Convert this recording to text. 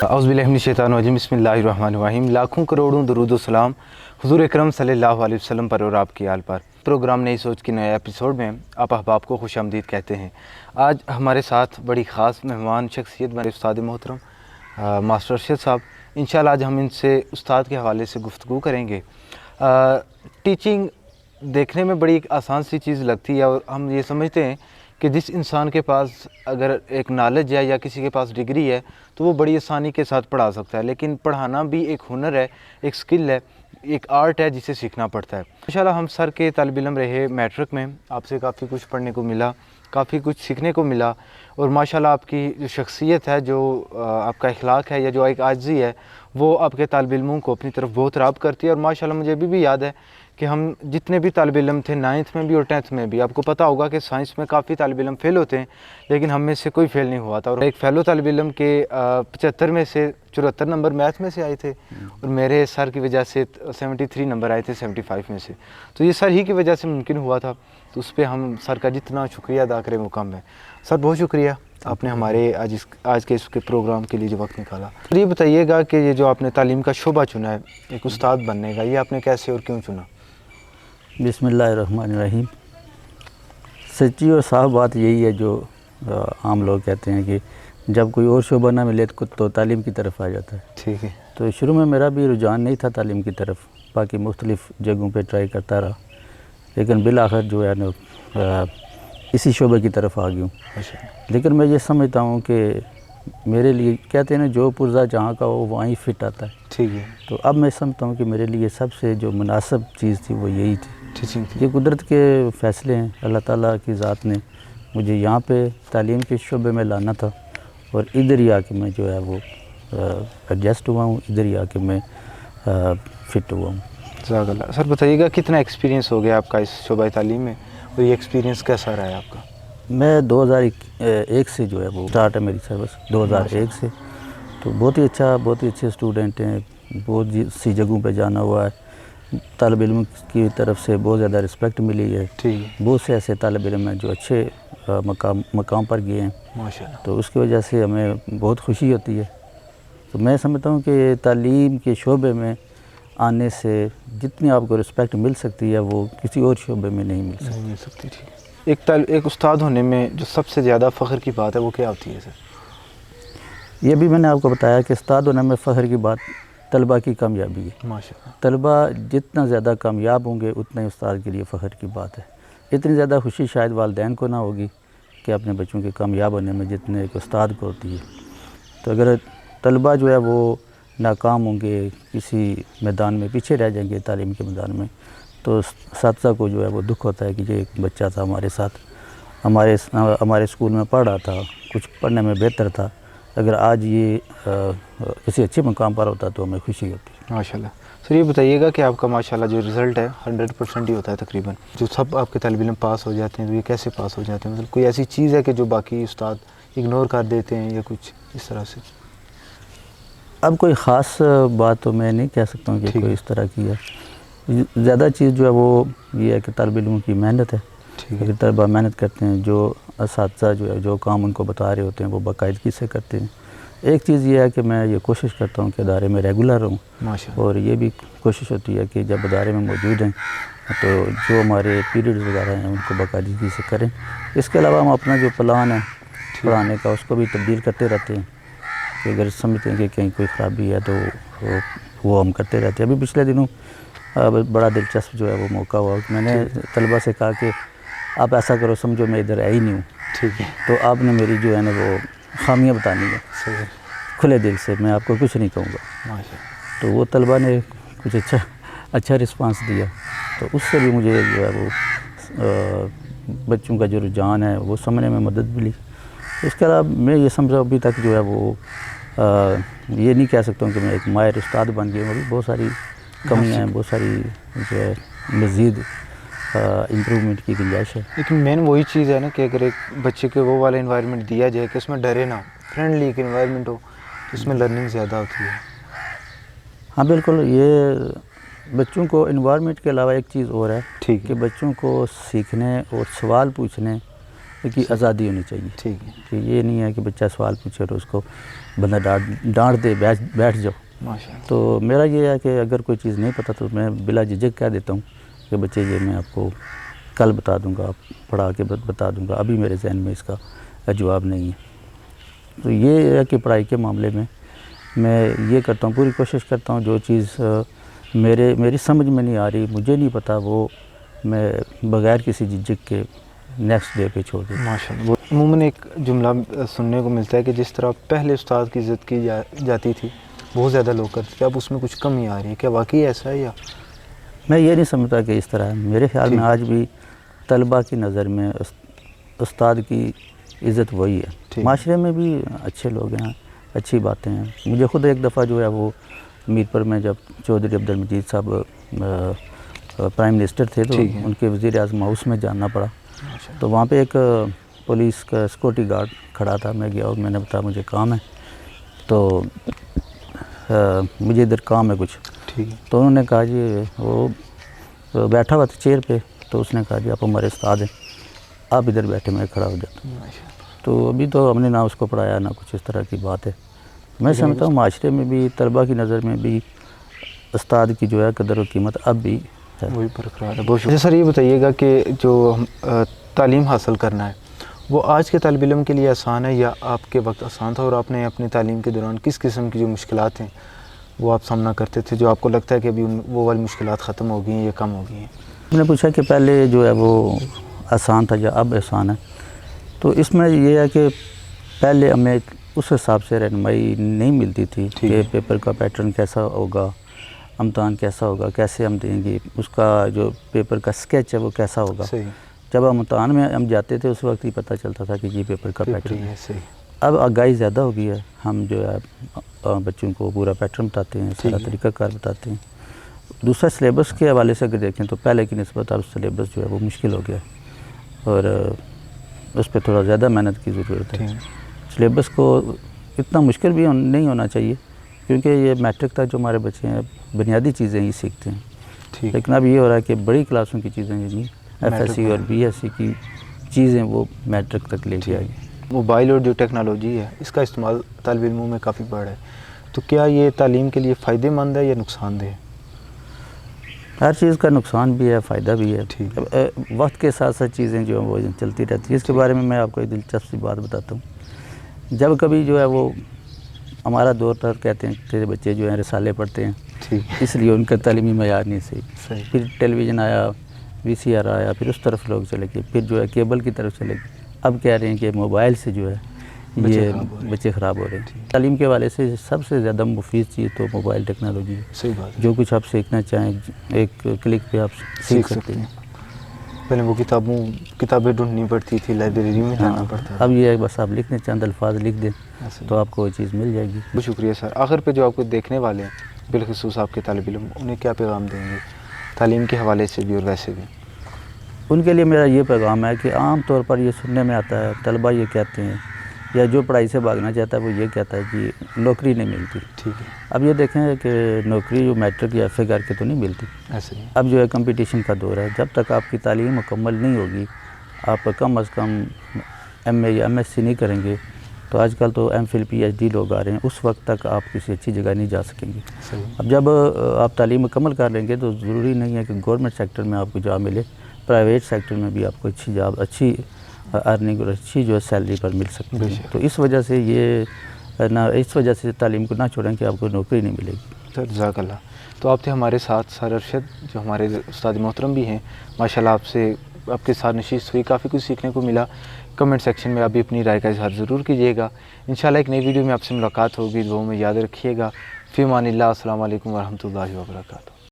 اعوذ باللہ من الشیطان الرجیم، بسم اللہ الرحمن الرحیم۔ لاکھوں کروڑوں درود و سلام حضور اکرم صلی اللہ علیہ وسلم پر اور آپ کی آل پر۔ پروگرام نئی سوچ کے نئے ایپیسوڈ میں آپ احباب کو خوش آمدید کہتے ہیں۔ آج ہمارے ساتھ بڑی خاص مہمان شخصیت میرے استاد محترم ماسٹر ارشد صاحب۔ انشاءاللہ آج ہم ان سے استاد کے حوالے سے گفتگو کریں گے۔ ٹیچنگ دیکھنے میں بڑی ایک آسان سی چیز لگتی ہے اور ہم یہ سمجھتے ہیں کہ جس انسان کے پاس اگر ایک نالج ہے یا کسی کے پاس ڈگری ہے تو وہ بڑی آسانی کے ساتھ پڑھا سکتا ہے، لیکن پڑھانا بھی ایک ہنر ہے، ایک سکل ہے، ایک آرٹ ہے جسے سیکھنا پڑتا ہے۔ انشاءاللہ ہم سر کے طالب علم رہے میٹرک میں، آپ سے کافی کچھ پڑھنے کو ملا، کافی کچھ سیکھنے کو ملا، اور ماشاءاللہ آپ کی جو شخصیت ہے، جو آپ کا اخلاق ہے یا جو ایک عاجزی ہے، وہ آپ کے طالب علموں کو اپنی طرف بہت راغب کرتی ہے۔ اور ماشاءاللہ مجھے ابھی بھی یاد ہے کہ ہم جتنے بھی طالب علم تھے 9th میں بھی اور 10th میں بھی، آپ کو پتہ ہوگا کہ سائنس میں کافی طالب علم فیل ہوتے ہیں لیکن ہم میں سے کوئی فیل نہیں ہوا تھا، اور ایک فیلو طالب علم کے 75 میں سے 74 نمبر میتھ میں سے آئے تھے، اور میرے سر کی وجہ سے 73 نمبر آئے تھے 75 میں سے۔ تو یہ سر ہی کی وجہ سے ممکن ہوا تھا، تو اس پہ ہم سر کا جتنا شکریہ ادا کریں وہ کم ہے۔ سر بہت شکریہ، آپ نے ہمارے آج کے اس کے پروگرام کے لیے جو وقت نکالا۔ یہ بتائیے گا کہ یہ جو آپ نے تعلیم کا شعبہ چنا ہے ایک استاد بننے کا، یہ آپ نے کیسے اور کیوں چنا؟ بسم اللہ الرحمن الرحیم۔ سچی اور صاف بات یہی ہے جو عام لوگ کہتے ہیں کہ جب کوئی اور شعبہ نہ ملے تو تعلیم کی طرف آ جاتا ہے۔ ٹھیک ہے۔ تو شروع میں میرا بھی رجحان نہیں تھا تعلیم کی طرف، باقی مختلف جگہوں پہ ٹرائی کرتا رہا، لیکن بالآخر جو ہے نا اسی شعبے کی طرف آ گیا ہوں۔ لیکن میں یہ سمجھتا ہوں کہ میرے لیے کہتے ہیں نا جو پرزہ جہاں کا ہو وہیں فٹ آتا ہے۔ ٹھیک ہے۔ تو اب میں سمجھتا ہوں کہ میرے لیے سب سے جو مناسب چیز تھی وہ یہی تھی۔ ٹیچنگ تھی۔ یہ قدرت کے فیصلے ہیں، اللہ تعالیٰ کی ذات نے مجھے یہاں پہ تعلیم کے شعبے میں لانا تھا، اور ادھر ہی آ کے میں جو ہے وہ ایڈجسٹ ہوا ہوں، ادھر ہی آ کے میں فٹ ہوا ہوں۔ جزاک اللہ۔ سر بتائیے گا کتنا ایکسپیرینس ہو گیا آپ کا اس شعبہ تعلیم میں، اور یہ ایکسپیرینس کیسا رہا ہے آپ کا؟ میں 2001 سے جو ہے وہ اسٹارٹ ہے میری سروس، 2001 سے۔ تو بہت ہی اچھے اسٹوڈنٹ ہیں، بہت سی جگہوں پہ جانا ہوا ہے، طالب علم کی طرف سے بہت زیادہ رسپیکٹ ملی ہے۔ بہت سے ایسے طالب علم ہیں جو اچھے مقام پر گئے ہیں، ماشاءاللہ۔ تو اس کی وجہ سے ہمیں بہت خوشی ہوتی ہے۔ تو میں سمجھتا ہوں کہ تعلیم کے شعبے میں آنے سے جتنی آپ کو رسپیکٹ مل سکتی ہے وہ کسی اور شعبے میں نہیں مل سکتی۔ ایک استاد ہونے میں جو سب سے زیادہ فخر کی بات ہے وہ کیا ہوتی ہے سر؟ یہ بھی میں نے آپ کو بتایا کہ استاد ہونے میں فخر کی بات طلبہ کی کامیابی ہے۔ ماشاءاللہ۔ طلبہ جتنا زیادہ کامیاب ہوں گے اتنا ہی استاد کے لیے فخر کی بات ہے۔ اتنی زیادہ خوشی شاید والدین کو نہ ہوگی کہ اپنے بچوں کے کامیاب ہونے میں جتنے ایک استاد کو ہوتی ہے۔ تو اگر طلبہ جو ہے وہ ناکام ہوں گے، کسی میدان میں پیچھے رہ جائیں گے تعلیم کے میدان میں، تو اساتذہ کو جو ہے وہ دکھ ہوتا ہے کہ یہ ایک بچہ تھا ہمارے ساتھ، ہمارے اسکول میں پڑھ رہا تھا، کچھ پڑھنے میں بہتر تھا، اگر آج یہ کسی اچھے مقام پر ہوتا تو ہمیں خوشی ہوتی۔ ماشاءاللہ۔ سر یہ بتائیے گا کہ آپ کا ماشاءاللہ جو رزلٹ ہے 100% ہی ہوتا ہے تقریباً، جو سب آپ کے طالب علم پاس ہو جاتے ہیں، تو یہ کیسے پاس ہو جاتے ہیں؟ مطلب کوئی ایسی چیز ہے کہ جو باقی استاد اگنور کر دیتے ہیں یا کچھ اس طرح سے؟ اب کوئی خاص بات تو میں نہیں کہہ سکتا ہوں کہ کوئی اس طرح کی ہے۔ زیادہ چیز جو ہے وہ یہ ہے کہ طالب علموں کی محنت ہے۔ اگر طلبہ محنت کرتے ہیں، جو اساتذہ جو ہے جو کام ان کو بتا رہے ہوتے ہیں وہ باقاعدگی سے کرتے ہیں۔ ایک چیز یہ ہے کہ میں یہ کوشش کرتا ہوں کہ ادارے میں ریگولر رہوں، اور یہ بھی کوشش ہوتی ہے کہ جب ادارے میں موجود ہیں تو جو ہمارے پیریڈز وغیرہ ہیں ان کو باقاعدگی سے کریں۔ اس کے علاوہ ہم اپنا جو پلان ہے پڑھانے کا اس کو بھی تبدیل کرتے رہتے ہیں، کہ اگر سمجھتے ہیں کہ کہیں کوئی خرابی ہے تو وہ ہم کرتے رہتے ہیں۔ ابھی پچھلے دنوں بڑا دلچسپ جو ہے وہ موقع ہوا، میں نے طلبہ سے کہا کہ آپ ایسا کرو سمجھو میں ادھر آئی نہیں ہوں، ٹھیک ہے، تو آپ نے میری جو ہے نا وہ خامیاں بتانی ہے کھلے دل سے، میں آپ کو کچھ نہیں کہوں گا۔ تو وہ طلبہ نے کچھ اچھا رسپانس دیا، تو اس سے بھی مجھے جو ہے وہ بچوں کا جو رجحان ہے وہ سمجھنے میں مدد ملی۔ اس کے علاوہ میں یہ سمجھا ابھی تک جو ہے وہ یہ نہیں کہہ سکتا ہوں کہ میں ایک ماہر استاد بن گیا ہوں، ابھی بہت ساری کمیاں ہیں، بہت ساری جو ہے مزید امپرومنٹ کی گنجائش ہے۔ لیکن مین وہی چیز ہے نا کہ اگر ایک بچے کو وہ والا انوائرمنٹ دیا جائے کہ اس میں ڈرے نہ، فرینڈلی ایک انوائرمنٹ ہو، تو اس میں لرننگ زیادہ ہوتی ہے۔ ہاں بالکل، یہ بچوں کو انوائرمنٹ کے علاوہ ایک چیز اور ہے کہ بچوں کو سیکھنے اور سوال پوچھنے کی آزادی ہونی چاہیے ٹھیک ہے، کہ یہ نہیں ہے کہ بچہ سوال پوچھے اور اس کو بندہ ڈانٹ دے بیٹھ جاؤ. ماشاء اللہ. تو میرا یہ ہے کہ اگر کوئی چیز نہیں پتہ تو میں بلا جھجک کہہ دیتا ہوں کہ بچے یہ میں آپ کو کل بتا دوں گا، پڑھا کے بتا دوں گا، ابھی میرے ذہن میں اس کا جواب نہیں ہے. تو یہ ہے کہ پڑھائی کے معاملے میں یہ کرتا ہوں، پوری کوشش کرتا ہوں جو چیز میری سمجھ میں نہیں آ رہی، مجھے نہیں پتہ، وہ میں بغیر کسی جھجک کے نیکسٹ ڈے پہ چھوڑ دیتا ہوں. ماشاء اللہ. عموماً ایک جملہ سننے کو ملتا ہے کہ جس طرح پہلے استاد کی عزت کی جاتی تھی بہت زیادہ لوگ کرتے تھے، اب اس میں کچھ کمی آ رہی ہے، کیا واقعی ایسا ہے یا؟ میں یہ نہیں سمجھتا کہ اس طرح ہے. میرے خیال میں آج بھی طلباء کی نظر میں استاد کی عزت وہی ہے. معاشرے میں بھی اچھے لوگ ہیں، اچھی باتیں ہیں. مجھے خود ایک دفعہ جو ہے وہ میر پر میں جب چودھری عبدالمجید صاحب پرائم منسٹر تھے تو ان کے وزیر اعظم ہاؤس میں جاننا پڑا. تو وہاں پہ ایک پولیس کا سیکورٹی گارڈ کھڑا تھا. میں گیا اور میں نے بتایا مجھے کام ہے، تو مجھے ادھر کام ہے کچھ. تو انہوں نے کہا جی، وہ بیٹھا ہوا تھا چیئر پہ، تو اس نے کہا جی آپ ہمارے استاد ہیں، آپ ادھر بیٹھے، میں کھڑا ہو جاتا ہوں. تو ابھی تو ہم نے نہ اس کو پڑھایا نہ کچھ اس طرح کی بات ہے. میں سمجھتا ہوں معاشرے میں بھی طلباء کی نظر میں بھی استاد کی جو ہے قدر و قیمت اب بھی ہے. وہی برقرار ہے. بہت شکریہ سر. یہ بتائیے گا کہ جو تعلیم حاصل کرنا ہے وہ آج کے طالب علم کے لیے آسان ہے یا آپ کے وقت آسان تھا، اور آپ نے اپنی تعلیم کے دوران کس قسم کی جو مشکلات ہیں وہ آپ سامنا کرتے تھے، جو آپ کو لگتا ہے کہ ابھی وہ والی مشکلات ختم ہو گئی ہیں یا کم ہو گئی ہیں؟ میں نے پوچھا کہ پہلے جو ہے وہ آسان تھا یا اب آسان ہے. تو اس میں یہ ہے کہ پہلے ہمیں اس حساب سے رہنمائی نہیں ملتی تھی کہ پیپر کا پیٹرن کیسا ہوگا، امتحان کیسا ہوگا، کیسے ہم دیں گے، اس کا جو پیپر کا سکیچ ہے وہ کیسا ہوگا. جب ہم امتحان میں ہم جاتے تھے اس وقت ہی پتہ چلتا تھا کہ یہ پیپر کا پیٹرن ہے. اب آگاہی زیادہ ہو گئی ہے، ہم جو ہے بچوں کو پورا پیٹرن بتاتے ہیں، سارا طریقہ کار بتاتے ہیں. دوسرا سلیبس کے حوالے سے اگر دیکھیں تو پہلے کی نسبت اب سلیبس جو ہے وہ مشکل ہو گیا ہے اور اس پہ تھوڑا زیادہ محنت کی ضرورت ہے. سلیبس کو اتنا مشکل بھی نہیں ہونا چاہیے کیونکہ یہ میٹرک تک جو ہمارے بچے ہیں بنیادی چیزیں ہی سیکھتے ہیں. لیکن اب یہ ہو رہا ہے کہ بڑی کلاسوں کی چیزیں یعنی ایف ایس سی اور بی ایس سی کی چیزیں وہ میٹرک تک لے کے آئی. موبائل اور جو ٹیکنالوجی ہے اس کا استعمال طالب علموں میں کافی بڑھ ہے، تو کیا یہ تعلیم کے لیے فائدہ مند ہے یا نقصان دہ ہے؟ ہر چیز کا نقصان بھی ہے، فائدہ بھی ہے. وقت کے ساتھ ساتھ چیزیں جو ہیں وہ چلتی رہتی ہیں. اس کے بارے میں آپ کو ایک دلچسپ سی بات بتاتا ہوں. جب کبھی جو ہے وہ ہمارا دور تھا، کہتے ہیں تیرے بچے جو ہیں رسالے پڑھتے ہیں اس لیے ان کا تعلیمی معیار نہیں صحیح. پھر ٹیلی ویژن آیا، وی سی آر آیا، پھر اس طرف لوگ چلے گئے، پھر جو ہے کیبل کی طرف چلے گئے. اب کہہ رہے ہیں کہ موبائل سے جو ہے یہ بچے خراب ہو رہے ہیں. تعلیم کے حوالے سے سب سے زیادہ مفید چیز تو موبائل ٹیکنالوجی ہے. جو کچھ آپ سیکھنا چاہیں ایک کلک پہ آپ سیکھ سکتے ہیں. پہلے وہ کتابیں ڈھونڈنی پڑتی تھی، لائبریری میں جانا پڑتا. اب یہ ہے بس آپ لکھنے چند الفاظ لکھ دیں تو آپ کو وہ چیز مل جائے گی. بہت شکریہ سر. آخر پہ جو آپ کو دیکھنے والے ہیں بالخصوص آپ کے طالب علم، انہیں کیا پیغام دیں گے تعلیم کے حوالے سے بھی اور ویسے بھی؟ ان کے لیے میرا یہ پیغام ہے کہ عام طور پر یہ سننے میں آتا ہے، طلباء یہ کہتے ہیں یا جو پڑھائی سے بھاگنا چاہتا ہے وہ یہ کہتا ہے کہ نوکری نہیں ملتی. اب یہ دیکھیں کہ نوکری جو میٹرک یا ایف اے کر کے تو نہیں ملتی. اب جو ہے کمپٹیشن کا دور ہے. جب تک آپ کی تعلیم مکمل نہیں ہوگی، آپ کم از کم ایم اے یا ایم ایس سی نہیں کریں گے، تو آج کل تو MPhil PhD لوگ آ رہے ہیں، اس وقت تک آپ کسی اچھی جگہ نہیں جا سکیں گے. اب جب آپ تعلیم مکمل کر لیں گے تو ضروری نہیں ہے کہ گورنمنٹ سیکٹر میں آپ کو جاب ملے، پرائیویٹ سیکٹر میں بھی آپ کو اچھی جاب، اچھی ارننگ اور اچھی جو ہے سیلری پر مل سکتی ہے. تو اس وجہ سے تعلیم کو نہ چھوڑیں کہ آپ کو نوکری نہیں ملے گی. سر جزاک اللہ. تو آپ تھے ہمارے ساتھ سر ارشد جو ہمارے استاد محترم بھی ہیں. ماشاءاللہ آپ کے ساتھ نشست ہوئی، کافی کچھ سیکھنے کو ملا. کمنٹ سیکشن میں آپ بھی اپنی رائے کا اظہار ضرور کیجیے گا. انشاءاللہ ایک نئی ویڈیو میں آپ سے ملاقات ہوگی. دعاؤں میں یاد رکھیے گا. فی امان اللہ. السلام علیکم ورحمۃ اللہ وبرکاتہ.